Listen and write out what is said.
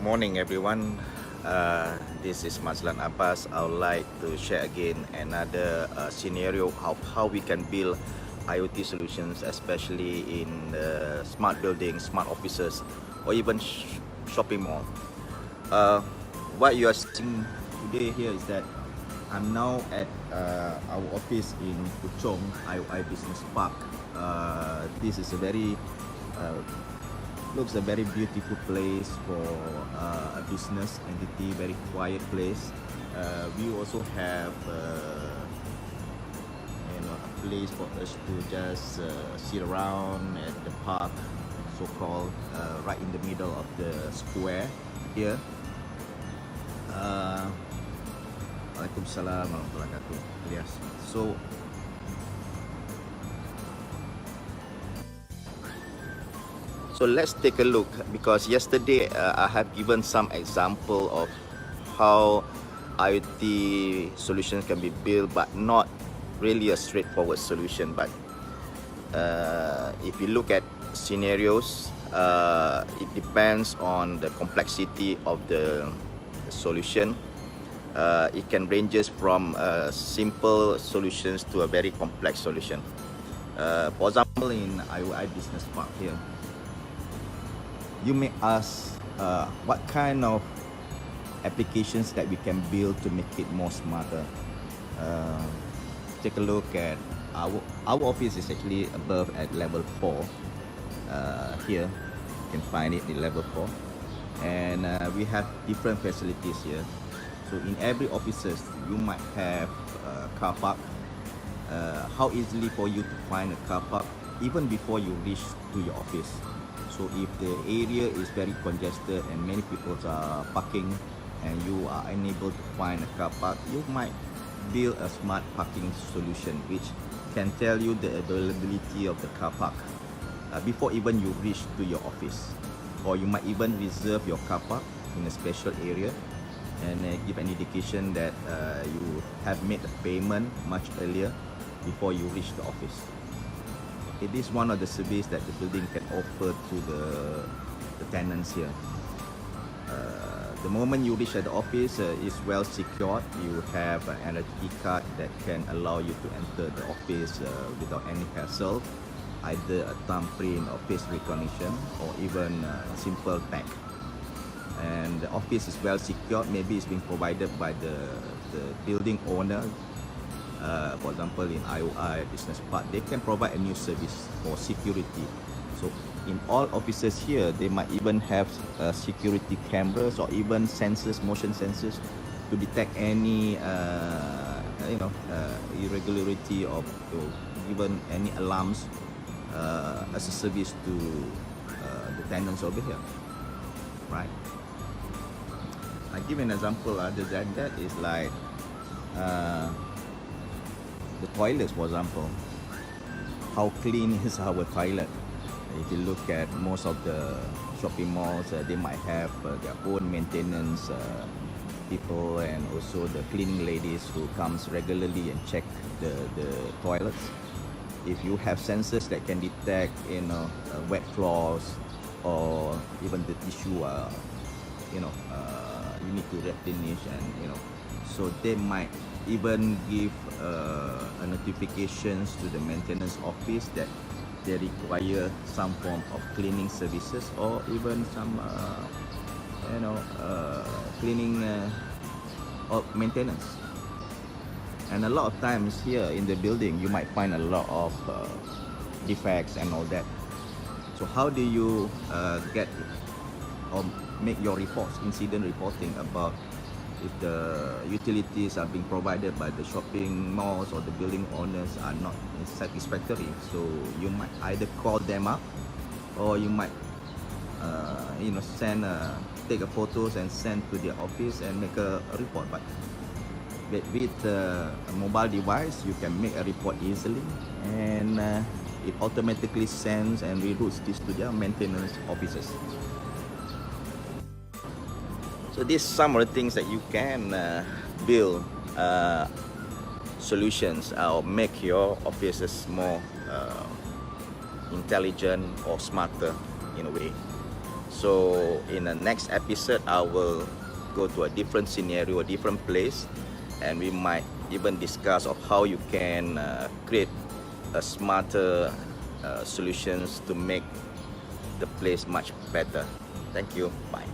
morning, everyone. This is Mazlan Abbas. I would like to share again another scenario of how we can build IoT solutions, especially in smart buildings, smart offices, or even shopping mall. What you are seeing today here is that I'm now at our office in Puchong IoI Business Park. This is a very looks a very beautiful place for a business entity, very quiet place. We also have a place for us to just sit around at the park, so-called right in the middle of the square here. Waalaikumsalam warahmatullahi wabarakatuh. Yes. So let's take a look, because yesterday I have given some example of how IoT solutions can be built, but not really a straightforward solution. But if you look at scenarios, it depends on the complexity of the solution. It can ranges from simple solutions to a very complex solution. For example, in IoI Business Park here, you may ask what kind of applications that we can build to make it more smarter. Take a look at our office is actually above at level 4. Here you can find it in level 4, and we have different facilities here. So in every offices you might have a car park. How easily for you to find a car park even before you reach to your office. So if the area is very congested and many people are parking and you are unable to find a car park, you might build a smart parking solution which can tell you the availability of the car park before even you reach to your office. Or you might even reserve your car park in a special area and give an indication that you have made a payment much earlier before you reach the office. It is one of the services that the building can offer to the tenants here. The moment you reach at the office, is well secured. You have an identity card that can allow you to enter the office without any hassle, either a thumbprint or face recognition, or even a simple tag. And the office is well secured. Maybe it's being provided by the building owner. For example, in IoI Business Park, they can provide a new service for security. So in all offices here, they might even have security cameras or even sensors, motion sensors, to detect any irregularity or even any alarms as a service to the tenants over here, right? I give an example other than that is like the toilets, for example. How clean is our toilet? If you look at most of the shopping malls, they might have their own maintenance people, and also the cleaning ladies who comes regularly and check the toilets. If you have sensors that can detect wet floors or even the tissue you need to replenish, and so they might even give a notifications to the maintenance office that they require some form of cleaning services, or even some cleaning or maintenance. And a lot of times here in the building you might find a lot of defects and all that. So how do you get or make your reports, incident reporting, about if the utilities are being provided by the shopping malls or the building owners are not satisfactory? So you might either call them up, or you might take a photos and send to their office and make a report. But with a mobile device, you can make a report easily, and it automatically sends and reroutes this to their maintenance offices. So these are some of the things that you can build solutions or make your offices more intelligent or smarter in a way. So in the next episode, I will go to a different scenario, a different place, and we might even discuss of how you can create a smarter solutions to make the place much better. Thank you. Bye.